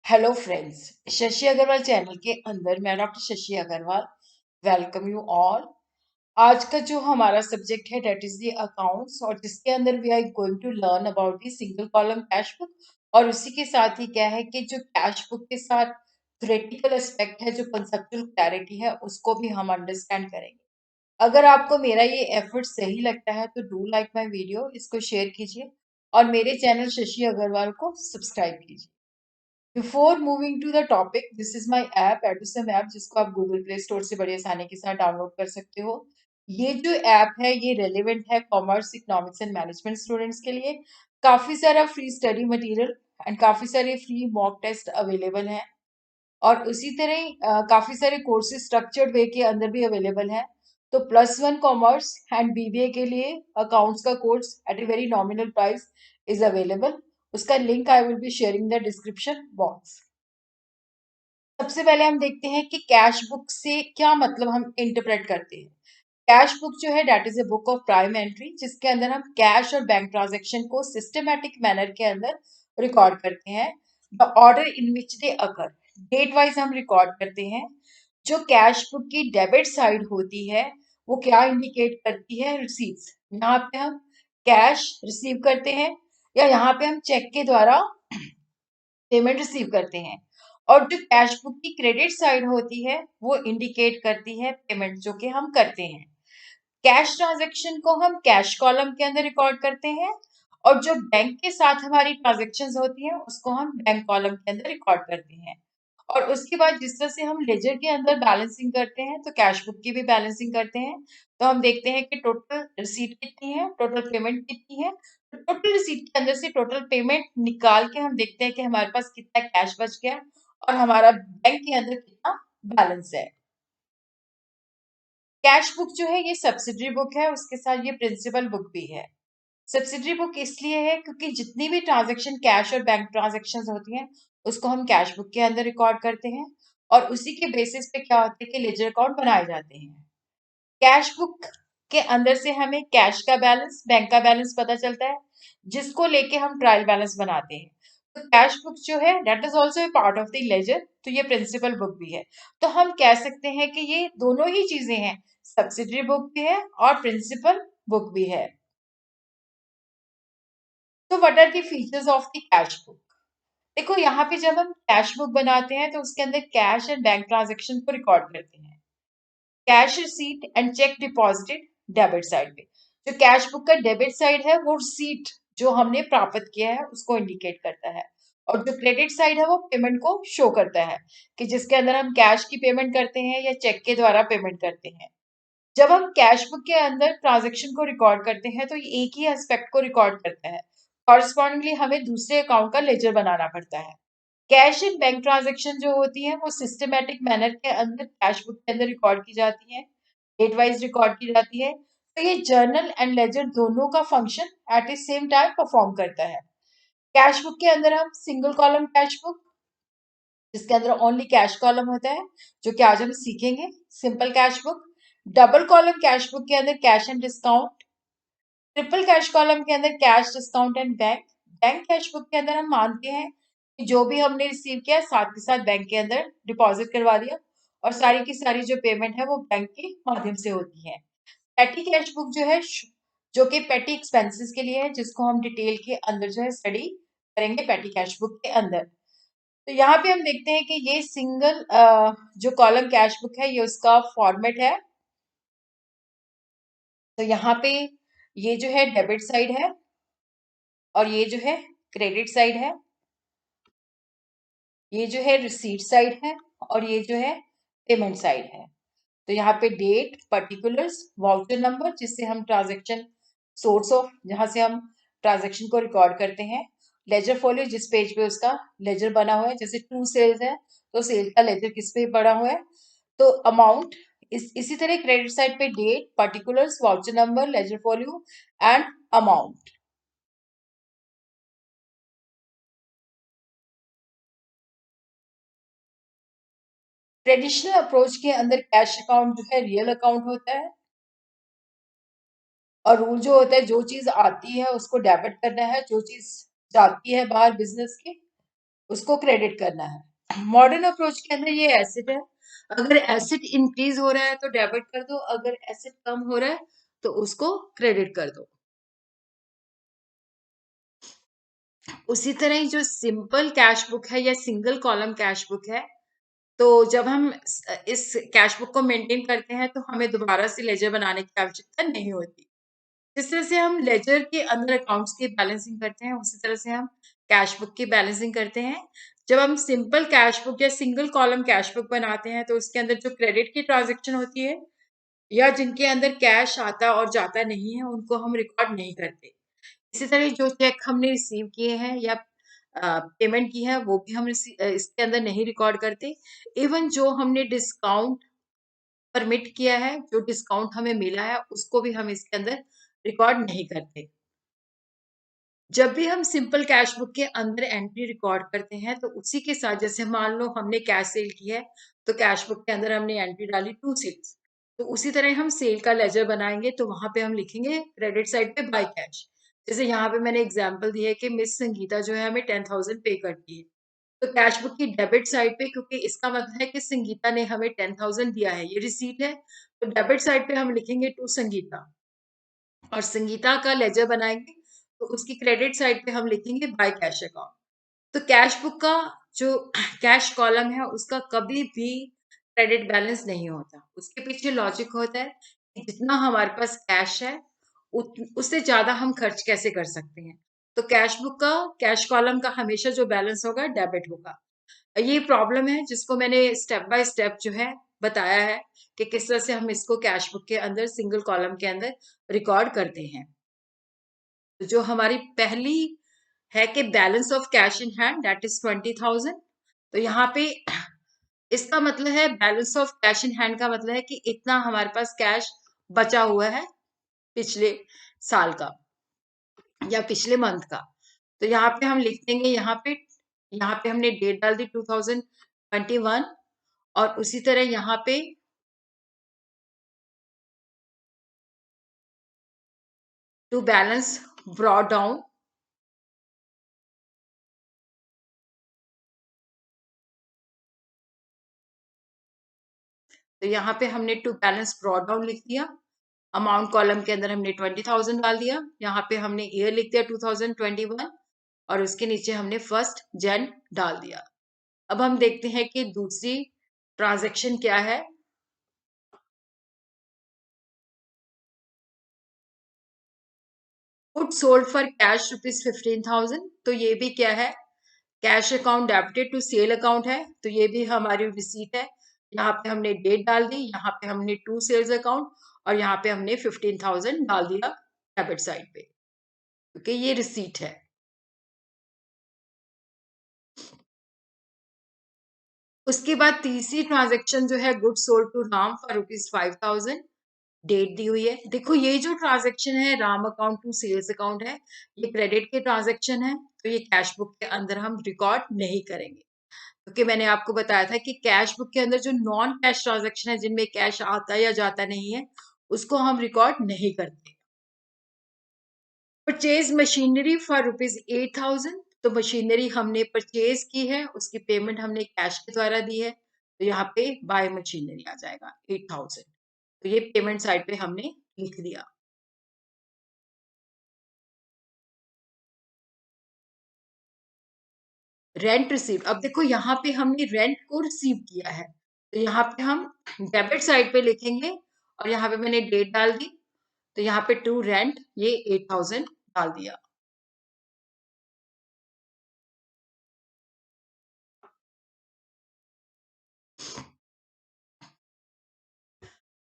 Hello friends, Shashi Agarwal channel के अंदर मैं doctor Shashi Agarwal welcome you all. आज का जो हमारा सब्जेक्ट है दैट इज द अकाउंट्स, और जिसके अंदर we are going to learn about the single column cash book. और उसी के साथ ही क्या है कि जो कैश बुक के साथ थ्योरेटिकल एस्पेक्ट है, जो कंसेप्चुअल क्लैरिटी है, उसको भी हम अंडरस्टैंड करेंगे। अगर आपको मेरा ये एफर्ट सही लगता है तो डू लाइक माई वीडियो, इसको शेयर कीजिए और मेरे चैनल शशि अग्रवाल को सब्सक्राइब कीजिए। Before moving to the topic, this is my app Edusum app, जिसको आप गूगल प्ले स्टोर से बड़ी आसानी के साथ डाउनलोड कर सकते हो। ये जो ऐप है ये रेलिवेंट है commerce, economics and management students के लिए। काफी सारा फ्री स्टडी मटेरियल एंड काफी सारे फ्री मॉक टेस्ट अवेलेबल हैं। और उसी तरह काफी सारे कोर्सेज स्ट्रक्चर्ड वे के अंदर भी अवेलेबल है। तो +1 कॉमर्स एंड बीबीए के लिए अकाउंट्स का course at a very nominal price is available. उसका link I will be sharing the description box. सबसे पहले हम देखते हैं कि कैश बुक से क्या मतलब हम इंटरप्रेट करते हैं। कैश बुक जो है that is a book of prime entry, जिसके अंदर हम कैश और बैंक ट्रांजेक्शन को सिस्टमेटिक मैनर के अंदर रिकॉर्ड करते हैं। The order in which they occur, date wise हम रिकॉर्ड करते हैं। जो कैश बुक की डेबिट साइड होती है वो क्या इंडिकेट करती है? रिसीट्स। यहाँ पे हम कैश रिसीव करते हैं या यहाँ पे हम चेक के द्वारा पेमेंट रिसीव करते हैं। और जो कैश बुक की क्रेडिट साइड होती है वो इंडिकेट करती है पेमेंट जो कि हम करते हैं। कैश ट्रांजैक्शन को हम कैश कॉलम के अंदर रिकॉर्ड करते हैं, और जो बैंक के साथ हमारी ट्रांजैक्शंस होती हैं उसको हम बैंक कॉलम के अंदर रिकॉर्ड करते हैं। और उसके बाद जिस तरह से हम लेजर के अंदर बैलेंसिंग करते हैं तो कैश बुक की भी बैलेंसिंग करते हैं। तो हम देखते हैं कि टोटल रिसीट कितनी है, टोटल पेमेंट कितनी है। तो टोटल रिसीट के अंदर से टोटल पेमेंट निकाल के हम देखते हैं कि हमारे पास कितना कैश बच गया और हमारा बैंक के अंदर कितना बैलेंस है। कैश बुक जो है ये सब्सिडरी बुक है, उसके साथ ये प्रिंसिपल बुक भी है। सब्सिडरी बुक इसलिए है क्योंकि जितनी भी ट्रांजैक्शन कैश और बैंक ट्रांजैक्शंस होती हैं उसको हम कैश बुक के अंदर रिकॉर्ड करते हैं। और उसी के बेसिस पे क्या होता है कि लेजर अकाउंट बनाए जाते हैं। कैश बुक के अंदर से हमें कैश का बैलेंस, बैंक का बैलेंस पता चलता है, जिसको लेके हम ट्रायल बैलेंस बनाते हैं। तो कैश बुक जो है that is also a part of the ledger, तो ये प्रिंसिपल बुक भी है। तो हम कह सकते हैं कि ये दोनों ही चीजें हैं, सब्सिडरी बुक भी है और प्रिंसिपल बुक भी है। तो what are the features of the cash book? देखो यहाँ पे जब हम कैश बुक बनाते हैं तो उसके अंदर कैश एंड बैंक ट्रांजेक्शन को रिकॉर्ड करते हैं। Cash receipt and check deposited debit side पे। जो कैश बुक का डेबिट साइड है वो रिसीट जो हमने प्राप्त किया है उसको इंडिकेट करता है। और जो क्रेडिट साइड है वो पेमेंट को शो करता है, कि जिसके अंदर हम कैश की पेमेंट करते हैं या चेक के द्वारा पेमेंट करते हैं। जब हम कैश बुक के अंदर ट्रांजेक्शन को रिकॉर्ड करते हैं तो ये एक ही एस्पेक्ट को रिकॉर्ड करता है। कॉरस्पॉन्डिंगली हमें दूसरे अकाउंट का लेजर बनाना पड़ता है। कैश एंड बैंक ट्रांजैक्शन जो होती है वो सिस्टमेटिक मैनर के अंदर कैश बुक के अंदर रिकॉर्ड की जाती है, डेट वाइज रिकॉर्ड की जाती है। तो ये जर्नल एंड लेजर दोनों का function at the same time perform करता है। कैश बुक के अंदर हम सिंगल कॉलम कैश बुक, जिसके अंदर ओनली कैश कॉलम होता है, जो कि आज हम सीखेंगे। Simple cash book. Double column cash book के अंदर cash and discount. Triple cash column के अंदर cash, discount and bank. Bank cash book के अंदर हम मानते हैं कि जो भी हमने रिसीव किया साथ के साथ बैंक के अंदर डिपॉजिट करवा दिया, और सारी की सारी जो पेमेंट है वो बैंक के माध्यम से होती है। पेटी कैश बुक जो है जो कि पेटी एक्सपेंसेस के लिए है, जिसको हम डिटेल के अंदर जो है स्टडी करेंगे पेटी कैश बुक के अंदर। तो यहाँ पे हम देखते हैं कि ये सिंगल जो कॉलम कैश बुक है ये उसका फॉर्मेट है। तो यहाँ पे ये जो है डेबिट साइड है और ये जो है क्रेडिट साइड है, ये जो है रिसीट साइड है और ये जो है पेमेंट साइड है। तो यहाँ पे डेट, पर्टिकुलर्स, वाउचर नंबर जिससे हम ट्रांजेक्शन, सोर्स ऑफ जहां से हम ट्रांजेक्शन को रिकॉर्ड करते हैं, लेजर फोलियो जिस पेज पे उसका लेजर बना हुआ है, जैसे टू सेल्स है तो सेल का लेजर किस पे बना हुआ है। तो अमाउंट, इसी तरह क्रेडिट साइड पे date, particulars, voucher number, ledger folio and amount. Traditional approach के अंदर कैश अकाउंट जो है रियल अकाउंट होता है, और रूल जो होता है जो चीज आती है उसको डेबिट करना है, जो चीज जाती है बाहर बिजनेस के उसको क्रेडिट करना है। मॉडर्न अप्रोच के अंदर ये एसेट है, अगर एसेट इंक्रीज हो रहा है तो डेबिट कर दो, अगर एसेट कम हो रहा है तो उसको क्रेडिट कर दो। उसी तरह ही जो सिंपल कैश बुक है या सिंगल कॉलम कैश बुक है, तो जब हम इस कैश बुक को मेंटेन करते हैं तो हमें दोबारा से लेजर बनाने की आवश्यकता नहीं होती। जिस तरह से हम लेजर के अंदर अकाउंट्स की बैलेंसिंग करते हैं, उसी तरह से हम कैश बुक की बैलेंसिंग करते हैं। जब हम सिंपल कैश बुक या सिंगल कॉलम कैश बुक बनाते हैं तो उसके अंदर जो क्रेडिट की ट्रांजैक्शन होती है या जिनके अंदर कैश आता और जाता नहीं है उनको हम रिकॉर्ड नहीं करते। इसी तरह जो चेक हमने रिसीव किए हैं या पेमेंट की है वो भी हम इसके अंदर नहीं रिकॉर्ड करते। इवन जो हमने डिस्काउंट परमिट किया है, जो डिस्काउंट हमें मिला है उसको भी हम इसके अंदर रिकॉर्ड नहीं करते। जब भी हम सिंपल कैश बुक के अंदर एंट्री रिकॉर्ड करते हैं तो उसी के साथ, जैसे मान लो हमने कैश सेल की है तो कैश बुक के अंदर हमने एंट्री डाली टू सेल्स, तो उसी तरह हम सेल का लेजर बनाएंगे तो वहां पे हम लिखेंगे क्रेडिट साइड पे बाय कैश। जैसे यहाँ पे मैंने एग्जांपल दी है कि मिस संगीता जो है हमें 10,000 पे करती है, तो कैश बुक की डेबिट साइड पे, क्योंकि इसका मतलब है कि संगीता ने हमें 10,000 दिया है, ये रिसीट है, तो डेबिट साइड पे हम लिखेंगे टू संगीता और संगीता का लेजर बनाएंगे तो उसकी क्रेडिट साइड पे हम लिखेंगे बाय कैश अकाउंट। तो कैश बुक का जो कैश कॉलम है उसका कभी भी क्रेडिट बैलेंस नहीं होता। उसके पीछे लॉजिक होता है कि जितना हमारे पास कैश है उससे ज्यादा हम खर्च कैसे कर सकते हैं। तो कैश बुक का कैश कॉलम का हमेशा जो बैलेंस होगा डेबिट होगा। ये प्रॉब्लम है जिसको मैंने स्टेप बाय स्टेप जो है बताया है कि किस तरह से हम इसको कैश बुक के अंदर सिंगल कॉलम के अंदर रिकॉर्ड करते हैं। तो जो हमारी पहली है कि balance of cash in hand that is 20,000। तो यहाँ पे इसका मतलब है balance of cash in hand का मतलब है कि इतना हमारे पास कैश बचा हुआ है पिछले साल का या पिछले मंथ का। तो यहाँ पे हम लिख देंगे, यहाँ पे हमने डेट डाल दी 2021 और उसी तरह यहाँ पे टू बैलेंस ब्रॉट डाउन, तो यहाँ पे हमने टू बैलेंस ब्रॉट डाउन लिख दिया। अमाउंट कॉलम के अंदर हमने 20,000 डाल दिया, यहाँ पे हमने ईयर लिख दिया 2021 और उसके नीचे हमने 1 जन डाल दिया। अब हम देखते हैं कि दूसरी ट्रांजैक्शन क्या है। गुड सोल्ड फॉर कैश ₹15,000, तो ये भी क्या है, cash account debited to sale account है, तो ये भी हमारी रिसीट है। यहाँ पे हमने डेट डाल दी, यहाँ पे हमने टू सेल्स अकाउंट और यहाँ पे हमने 15,000 डाल दिया डेबिट साइड पे, क्योंकि ये रिसीट है। उसके बाद तीसरी ट्रांजैक्शन जो है good sold to Ram for ₹5,000, date दी हुई है। देखो ये जो ट्रांजैक्शन है Ram account to sales account है, ये क्रेडिट के ट्रांजैक्शन है, तो ये कैश बुक के अंदर हम रिकॉर्ड नहीं करेंगे, क्योंकि मैंने आपको बताया था कि कैश बुक के अंदर जो नॉन कैश ट्रांजैक्शन है जिनमें कैश आता या जाता नहीं है उसको हम रिकॉर्ड नहीं करते। परचेज मशीनरी फॉर ₹8,000, तो मशीनरी हमने परचेज की है, उसकी पेमेंट हमने कैश के द्वारा दी है, तो यहाँ पे बाय मशीनरी आ जाएगा 8,000, तो ये पेमेंट साइड पे हमने लिख दिया। रेंट रिसीव, अब देखो यहाँ पे हमने रेंट को रिसीव किया है, तो यहाँ पे हम डेबिट साइड पे लिखेंगे और यहाँ पे मैंने डेट डाल दी, तो यहाँ पे टू रेंट ये 8,000 डाल दिया।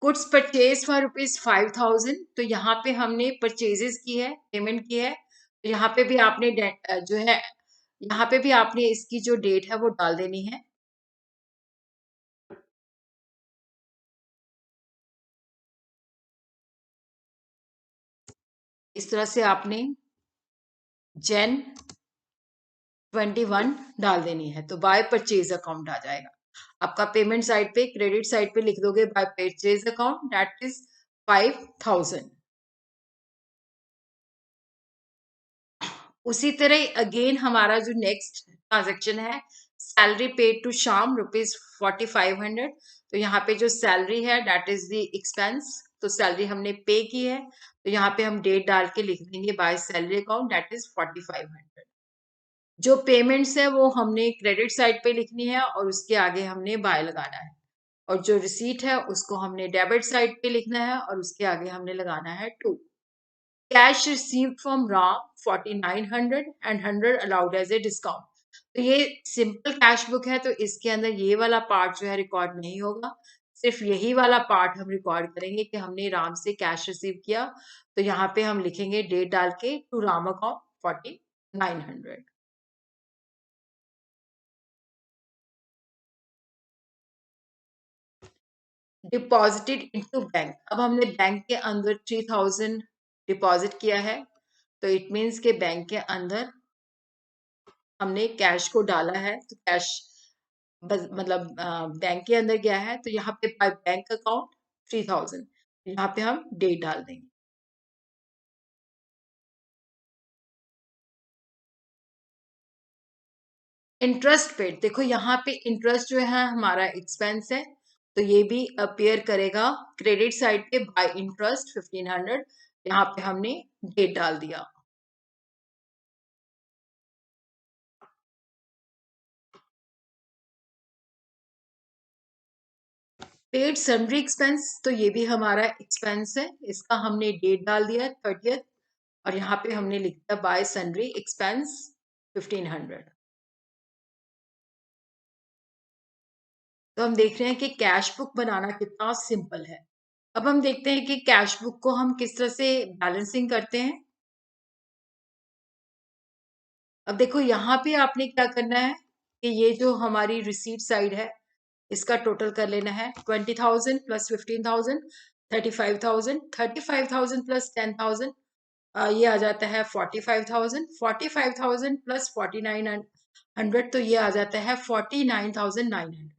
गुड्स परचेज फॉर ₹5,000, तो यहाँ पे हमने परचेजेस की है, पेमेंट की है, तो यहाँ पे भी आपने जो है यहाँ पे भी आपने इसकी जो डेट है वो डाल देनी है। इस तरह से आपने जैन 21 डाल देनी है, तो बाय परचेज अकाउंट आ जाएगा आपका। पेमेंट साइड पे क्रेडिट साइड पे लिख दोगे by purchase account that is 5,000। उसी तरह अगेन हमारा जो नेक्स्ट ट्रांजेक्शन है सैलरी पेड टू श्याम ₹4500। तो यहाँ पे जो सैलरी है दैट इज द एक्सपेंस, तो सैलरी हमने पे की है, तो यहाँ पे हम डेट डाल के लिख देंगे by salary account that is 4500। जो पेमेंट्स है वो हमने क्रेडिट साइड पे लिखनी है और उसके आगे हमने बाय लगाना है, और जो रिसीट है उसको हमने डेबिट साइड पे लिखना है और उसके आगे हमने लगाना है to. Cash received from Ram 4900 and 100 allowed as a discount. तो ये सिंपल कैश बुक है, तो इसके अंदर ये वाला पार्ट जो है रिकॉर्ड नहीं होगा, सिर्फ यही वाला पार्ट हम रिकॉर्ड करेंगे कि हमने राम से कैश रिसीव किया। तो यहाँ पे हम लिखेंगे डेट डाल के to Ram account 4900। Deposited into bank, अब हमने बैंक के अंदर 3000 डिपॉजिट किया है, तो इट मीन्स के बैंक के अंदर हमने कैश को डाला है, तो कैश मतलब बैंक के अंदर गया है, तो यहाँ पे बाय बैंक अकाउंट 3000, यहाँ पे हम डेट डाल देंगे। इंटरेस्ट पेड, देखो यहाँ पे इंटरेस्ट जो है हमारा एक्सपेंस है, तो ये भी अपीयर करेगा क्रेडिट साइड पे बाय इंटरेस्ट 1500, यहाँ पे हमने डेट डाल दिया। पेड सन्ड्री एक्सपेंस, तो ये भी हमारा एक्सपेंस है, इसका हमने डेट डाल दिया 30th, और यहाँ पे हमने लिखा बाय सन्ड्री एक्सपेंस 1500। तो हम देख रहे हैं कि कैश बुक बनाना कितना सिंपल है। अब हम देखते हैं कि कैश बुक को हम किस तरह से बैलेंसिंग करते हैं। अब देखो यहाँ पे आपने क्या करना है कि ये जो हमारी रिसीट साइड है इसका टोटल कर लेना है 20,000 प्लस 15,000 35,000, 35,000 प्लस 10,000 ये आ जाता है 45,000, 45,000 प्लस 4900, तो ये आ जाता है 49,900।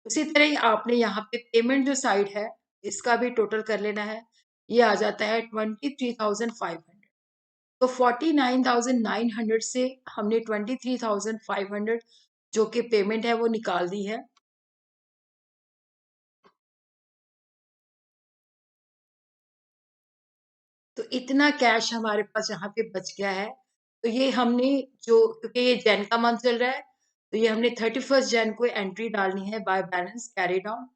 उसी तरह ही आपने यहाँ पे पेमेंट जो साइड है इसका भी टोटल कर लेना है, ये आ जाता है 23,500। तो 49,900 से हमने 23,500 जो कि पेमेंट है वो निकाल दी है। तो इतना कैश हमारे पास यहाँ पे बच गया है। तो ये हमने जो, क्योंकि ये जैन का मंथ चल रहा है, तो ये हमने 31 जैन को एंट्री डालनी है बाय बैलेंस कैरी डाउन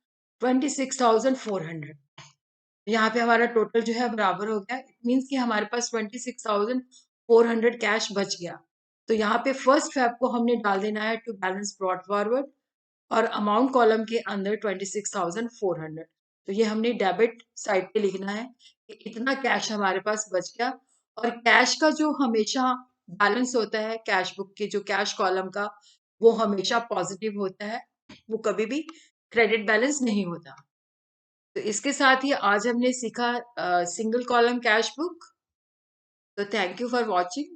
26,400। यहाँ पे हमारा टोटल जो है बराबर हो गया, इट मीन्स कि हमारे पास 26,400 कैश बच गया। तो यहाँ पे फर्स्ट फैब को हमने डाल देना है टू बैलेंस ब्रॉड फॉरवर्ड, और अमाउंट कॉलम के अंदर 26,400। तो ये हमने डेबिट साइड पे लिखना है कि इतना कैश हमारे पास बच गया। और कैश का जो हमेशा बैलेंस होता है कैश बुक के जो कैश कॉलम का, वो हमेशा पॉजिटिव होता है, वो कभी भी क्रेडिट बैलेंस नहीं होता। तो इसके साथ ही आज हमने सीखा सिंगल कॉलम कैश बुक। तो थैंक यू फॉर वॉचिंग।